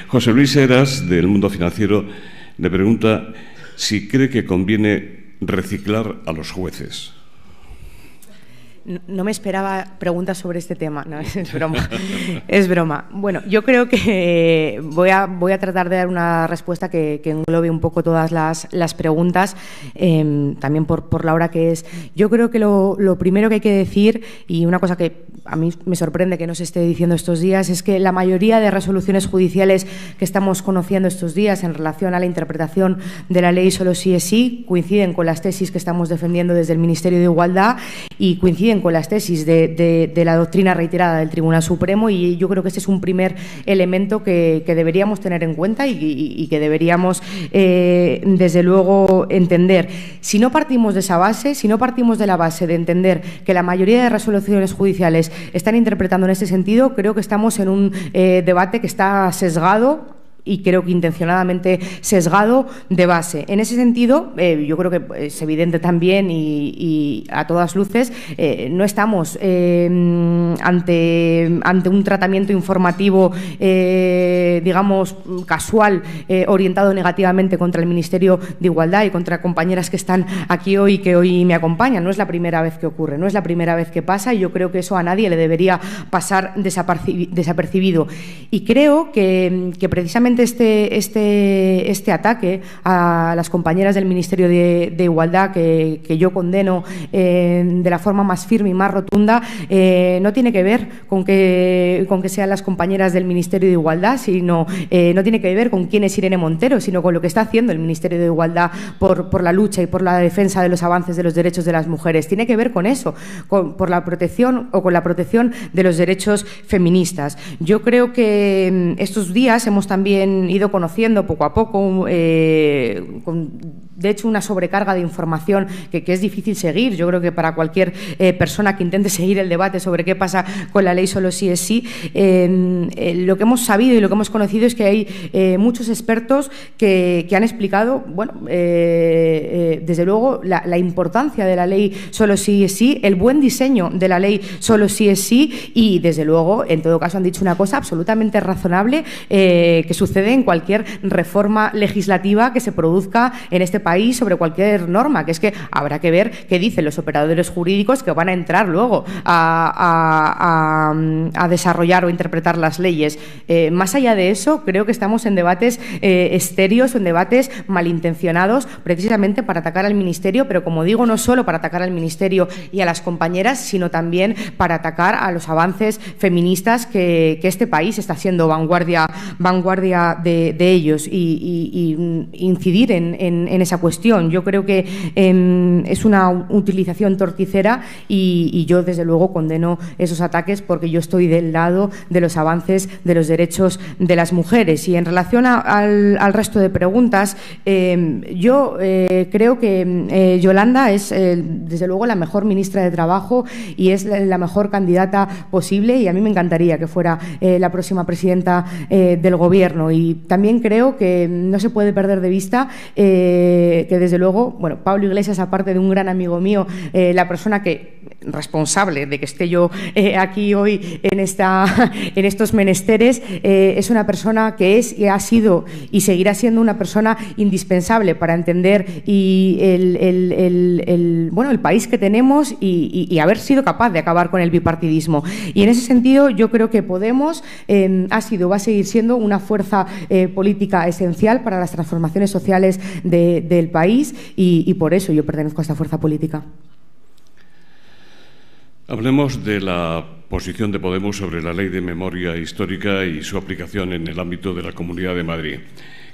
José Luis Heras, del Mundo Financiero, le pregunta si cree que conviene reciclar a los jueces. No me esperaba preguntas sobre este tema, no, es broma. Es broma. Bueno, yo creo que voy a tratar de dar una respuesta que englobe un poco todas las preguntas, también por la hora que es. Yo creo que lo primero que hay que decir, y una cosa que a mí me sorprende que no se esté diciendo estos días, es que la mayoría de resoluciones judiciales que estamos conociendo estos días en relación a la interpretación de la ley solo sí es sí coinciden con las tesis que estamos defendiendo desde el Ministerio de Igualdad y coinciden con las tesis de la doctrina reiterada del Tribunal Supremo, y yo creo que este es un primer elemento que deberíamos tener en cuenta y que deberíamos, desde luego, entender. Si no partimos de esa base, si no partimos de la base de entender que la mayoría de resoluciones judiciales están interpretando en este sentido, creo que estamos en un debate que está sesgado, y creo que intencionadamente sesgado de base. En ese sentido, yo creo que es evidente también y a todas luces, no estamos ante un tratamiento informativo, digamos, casual, orientado negativamente contra el Ministerio de Igualdad y contra compañeras que están aquí hoy, que hoy me acompañan. No es la primera vez que ocurre, no es la primera vez que pasa, y yo creo que eso a nadie le debería pasar desapercibido. Y creo que precisamente este ataque a las compañeras del Ministerio de Igualdad, que yo condeno de la forma más firme y más rotunda, no tiene que ver con que sean las compañeras del Ministerio de Igualdad, sino no tiene que ver con quién es Irene Montero, sino con lo que está haciendo el Ministerio de Igualdad por la lucha y por la defensa de los avances de los derechos de las mujeres. Tiene que ver con eso, por la protección o con la protección de los derechos feministas. Yo creo que estos días hemos también ido conociendo poco a poco, de hecho, una sobrecarga de información que es difícil seguir. Yo creo que para cualquier persona que intente seguir el debate sobre qué pasa con la ley solo sí es sí, lo que hemos sabido y lo que hemos conocido es que hay muchos expertos que han explicado, bueno, desde luego, la importancia de la ley solo sí es sí, el buen diseño de la ley solo sí es sí, y desde luego, en todo caso, han dicho una cosa absolutamente razonable que sucede en cualquier reforma legislativa que se produzca en este país sobre cualquier norma, que es que habrá que ver qué dicen los operadores jurídicos que van a entrar luego a desarrollar o interpretar las leyes. Más allá de eso, creo que estamos en debates estéreos, en debates malintencionados, precisamente para atacar al Ministerio, pero como digo, no solo para atacar al Ministerio y a las compañeras, sino también para atacar a los avances feministas que este país está siendo vanguardia de ellos y incidir en esa cuestión. Yo creo que es una utilización torticera y yo, desde luego, condeno esos ataques, porque yo estoy del lado de los avances de los derechos de las mujeres. Y en relación al resto de preguntas, yo creo que Yolanda es, desde luego, la mejor ministra de Trabajo y es la mejor candidata posible, y a mí me encantaría que fuera la próxima presidenta del Gobierno. Y también creo que no se puede perder de vista que desde luego, bueno, Pablo Iglesias, aparte de un gran amigo mío, la persona responsable de que esté yo aquí hoy en estos menesteres, es una persona que es y ha sido y seguirá siendo una persona indispensable para entender el país que tenemos y haber sido capaz de acabar con el bipartidismo. Y en ese sentido yo creo que Podemos va a seguir siendo una fuerza política esencial para las transformaciones sociales del país y por eso yo pertenezco a esta fuerza política. Hablemos de la posición de Podemos sobre la Ley de Memoria Histórica y su aplicación en el ámbito de la Comunidad de Madrid.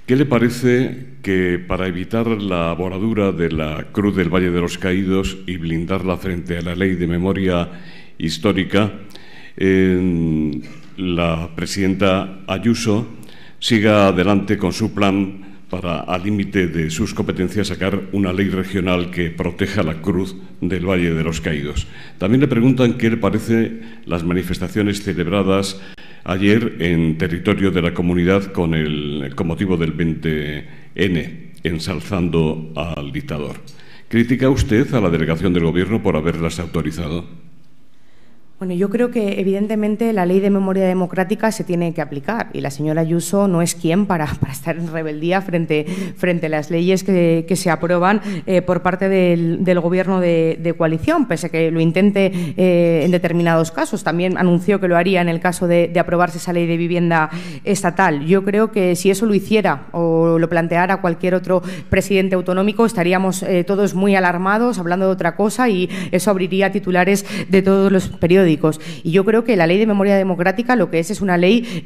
¿Qué le parece que para evitar la voladura de la Cruz del Valle de los Caídos y blindarla frente a la Ley de Memoria Histórica, la presidenta Ayuso siga adelante con su plan para, al límite de sus competencias, sacar una ley regional que proteja la Cruz del Valle de los Caídos? También le preguntan qué le parece las manifestaciones celebradas ayer en territorio de la comunidad con motivo del 20N, ensalzando al dictador. ¿Critica usted a la delegación del Gobierno por haberlas autorizado? Bueno, yo creo que evidentemente la Ley de Memoria Democrática se tiene que aplicar y la señora Ayuso no es quien para estar en rebeldía frente a las leyes que se aprueban por parte del Gobierno de coalición, pese a que lo intente en determinados casos. También anunció que lo haría en el caso de aprobarse esa ley de vivienda estatal. Yo creo que si eso lo hiciera o lo planteara cualquier otro presidente autonómico, estaríamos todos muy alarmados hablando de otra cosa y eso abriría titulares de todos los periódicos. Y yo creo que la Ley de Memoria Democrática lo que es una ley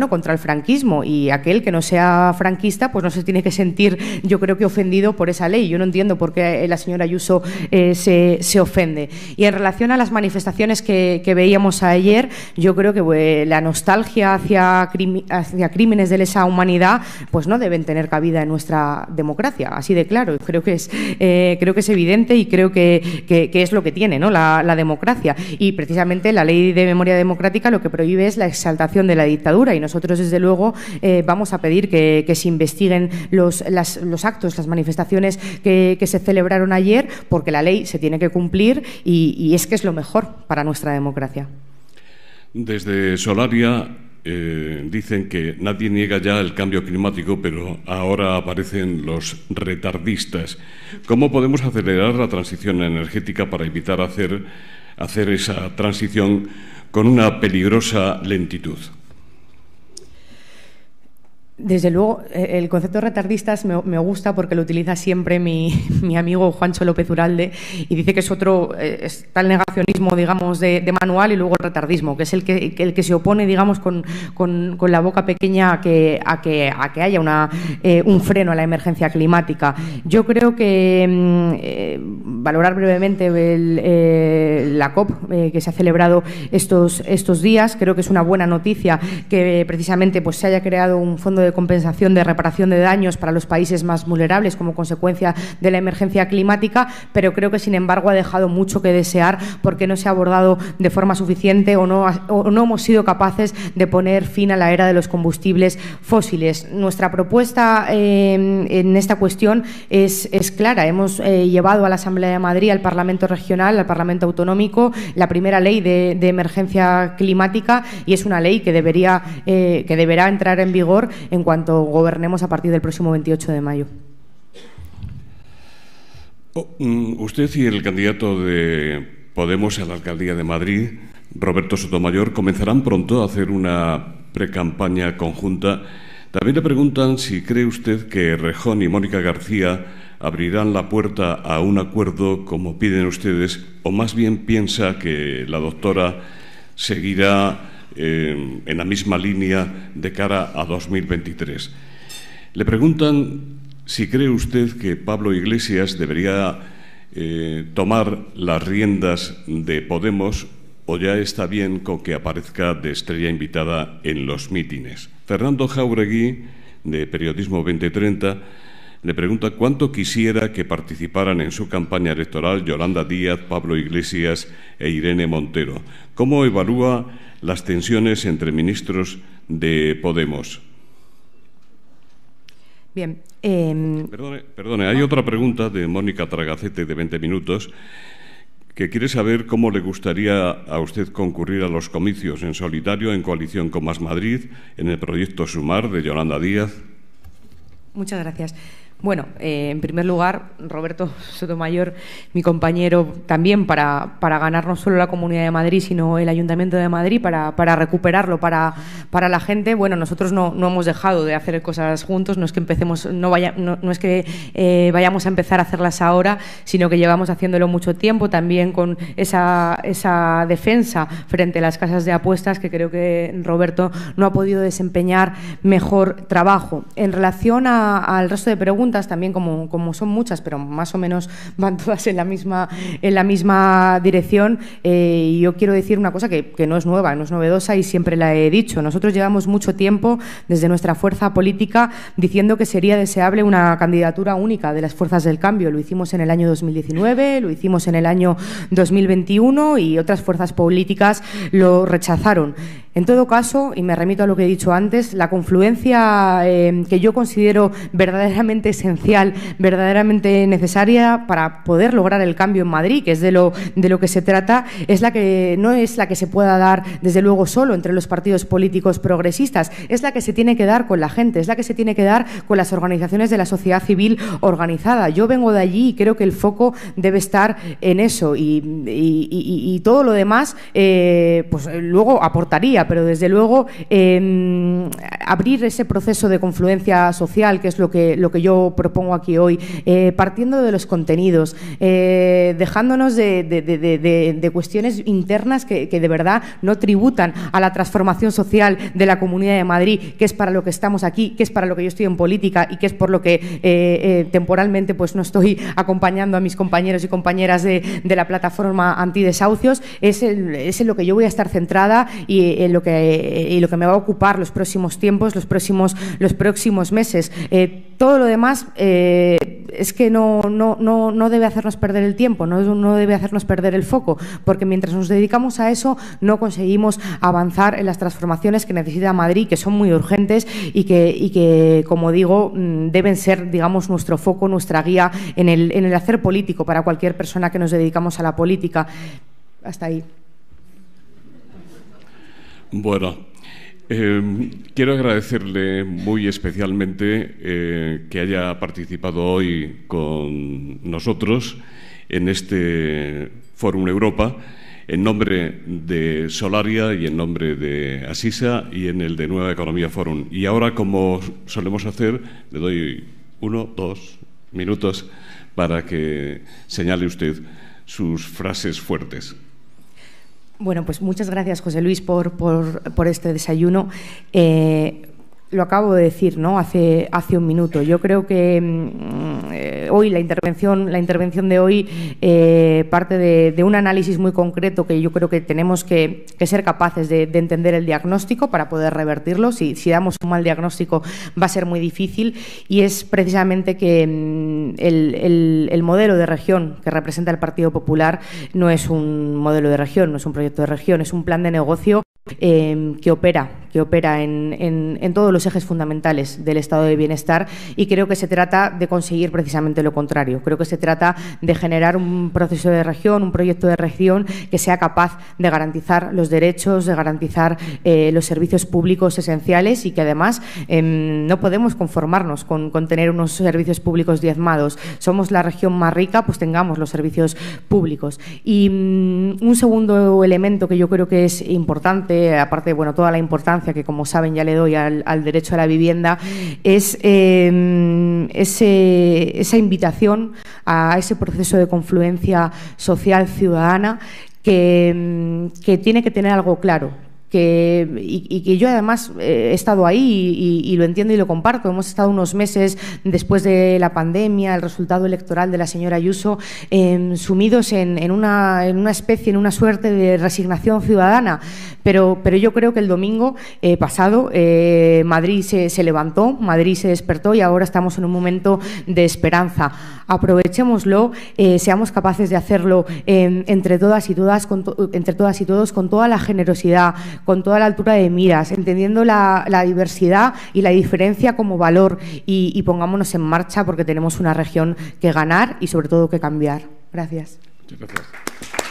contra el franquismo, y aquel que no sea franquista pues no se tiene que sentir, yo creo, que ofendido por esa ley. Yo no entiendo por qué la señora Ayuso se ofende. Y en relación a las manifestaciones que veíamos ayer, yo creo que la nostalgia hacia crímenes de lesa humanidad pues no deben tener cabida en nuestra democracia, así de claro. Creo que es evidente y creo que es lo que tiene, ¿no?, la democracia. Y precisamente la Ley de Memoria Democrática lo que prohíbe es la exaltación de la dictadura, y nosotros desde luego vamos a pedir que se investiguen los actos, las manifestaciones que se celebraron ayer, porque la ley se tiene que cumplir y es que es lo mejor para nuestra democracia. Desde Solaria dicen que nadie niega ya el cambio climático, pero ahora aparecen los retardistas. ¿Cómo podemos acelerar la transición energética para evitar hacer esa transición con una peligrosa lentitud? Desde luego, el concepto de retardistas me gusta porque lo utiliza siempre mi amigo Juancho López Uralde, y dice que está el negacionismo, digamos, de manual, y luego el retardismo, que es el que se opone, digamos, con la boca pequeña a que haya un freno a la emergencia climática. Yo creo que valorar brevemente la COP que se ha celebrado estos días, creo que es una buena noticia que precisamente pues se haya creado un fondo de compensación de reparación de daños para los países más vulnerables como consecuencia de la emergencia climática, pero creo que sin embargo ha dejado mucho que desear porque no se ha abordado de forma suficiente o no hemos sido capaces de poner fin a la era de los combustibles fósiles. Nuestra propuesta en esta cuestión es clara. Hemos llevado a la Asamblea de Madrid, al Parlamento Regional, al Parlamento Autonómico, la primera ley de emergencia climática, y es una ley que deberá entrar en vigor en cuanto gobernemos a partir del próximo 28 de mayo. Usted y el candidato de Podemos a la alcaldía de Madrid, Roberto Sotomayor, comenzarán pronto a hacer una precampaña conjunta. También le preguntan si cree usted que Rejón y Mónica García abrirán la puerta a un acuerdo como piden ustedes, o más bien piensa que la doctora seguirá en la misma línea de cara a 2023. Le preguntan si cree usted que Pablo Iglesias debería tomar las riendas de Podemos, o ya está bien con que aparezca de estrella invitada en los mítines. Fernando Jáuregui, de Periodismo 2030, le pregunta cuánto quisiera que participaran en su campaña electoral Yolanda Díaz, Pablo Iglesias e Irene Montero. ¿Cómo evalúa las tensiones entre ministros de Podemos? Bien, Perdone, hay otra pregunta de Mónica Tragacete, de 20 minutos, que quiere saber cómo le gustaría a usted concurrir a los comicios en solitario, en coalición con Más Madrid, en el proyecto Sumar de Yolanda Díaz. Muchas gracias. Bueno, en primer lugar, Roberto Sotomayor, mi compañero, también para ganar no solo la Comunidad de Madrid, sino el Ayuntamiento de Madrid, para recuperarlo para la gente. Bueno, nosotros no hemos dejado de hacer cosas juntos, no es que empecemos, no es que vayamos a empezar a hacerlas ahora, sino que llevamos haciéndolo mucho tiempo, también con esa defensa frente a las casas de apuestas, que creo que Roberto no ha podido desempeñar mejor trabajo. En relación al resto de preguntas, también como son muchas, pero más o menos van todas en la misma dirección, yo quiero decir una cosa que no es nueva, no es novedosa y siempre la he dicho. Nosotros llevamos mucho tiempo desde nuestra fuerza política diciendo que sería deseable una candidatura única de las fuerzas del cambio. Lo hicimos en el año 2019, lo hicimos en el año 2021 y otras fuerzas políticas lo rechazaron. En todo caso, y me remito a lo que he dicho antes, la confluencia que yo considero verdaderamente esencial, verdaderamente necesaria para poder lograr el cambio en Madrid, que es de lo que se trata, no es la que se pueda dar, desde luego, solo entre los partidos políticos progresistas, es la que se tiene que dar con la gente, es la que se tiene que dar con las organizaciones de la sociedad civil organizada. Yo vengo de allí y creo que el foco debe estar en eso y todo lo demás pues luego aportaría, pero desde luego abrir ese proceso de confluencia social, que es lo que yo propongo aquí hoy, partiendo de los contenidos, dejándonos de cuestiones internas que de verdad no tributan a la transformación social de la Comunidad de Madrid, que es para lo que estamos aquí, que es para lo que yo estoy en política y que es por lo que temporalmente pues no estoy acompañando a mis compañeros y compañeras de la plataforma antidesahucios. Es en lo que yo voy a estar centrada y lo que me va a ocupar los próximos tiempos, los próximos meses. Todo lo demás es que no debe hacernos perder el tiempo, no debe hacernos perder el foco, porque mientras nos dedicamos a eso no conseguimos avanzar en las transformaciones que necesita Madrid, que son muy urgentes y que como digo, deben ser, digamos, nuestro foco, nuestra guía en el hacer político para cualquier persona que nos dedicamos a la política. Hasta ahí. Bueno, quiero agradecerle muy especialmente que haya participado hoy con nosotros en este Fórum Europa, en nombre de Solaria y en nombre de Asisa y en el de Nueva Economía Fórum. Y ahora, como solemos hacer, le doy 2 minutos para que señale usted sus frases fuertes. Bueno, pues muchas gracias, José Luis, por este desayuno. Lo acabo de decir, ¿no? Hace un minuto. Yo creo que hoy la intervención de hoy parte de un análisis muy concreto que yo creo que tenemos que ser capaces de entender el diagnóstico para poder revertirlo. Si damos un mal diagnóstico va a ser muy difícil, y es precisamente que el modelo de región que representa el Partido Popular no es un modelo de región, no es un proyecto de región, es un plan de negocio que opera en todos los ejes fundamentales del estado de bienestar, y creo que se trata de conseguir precisamente lo contrario. Creo que se trata de generar un proceso de región, un proyecto de región que sea capaz de garantizar los derechos, de garantizar los servicios públicos esenciales, y que además no podemos conformarnos con tener unos servicios públicos diezmados. Somos la región más rica, pues tengamos los servicios públicos. Y un segundo elemento que yo creo que es importante, aparte de toda la importancia que, como saben, ya le doy al derecho a la vivienda, es esa invitación a ese proceso de confluencia social ciudadana que tiene que tener algo claro. Y que yo además he estado ahí y lo entiendo y lo comparto. Hemos estado unos meses después de la pandemia, el resultado electoral de la señora Ayuso, sumidos en una suerte de resignación ciudadana, pero yo creo que el domingo pasado Madrid se levantó, Madrid se despertó, y ahora estamos en un momento de esperanza. Aprovechémoslo, seamos capaces de hacerlo entre todas y todos, con toda la generosidad, con toda la altura de miras, entendiendo la diversidad y la diferencia como valor y pongámonos en marcha porque tenemos una región que ganar y sobre todo que cambiar. Gracias. Muchas gracias.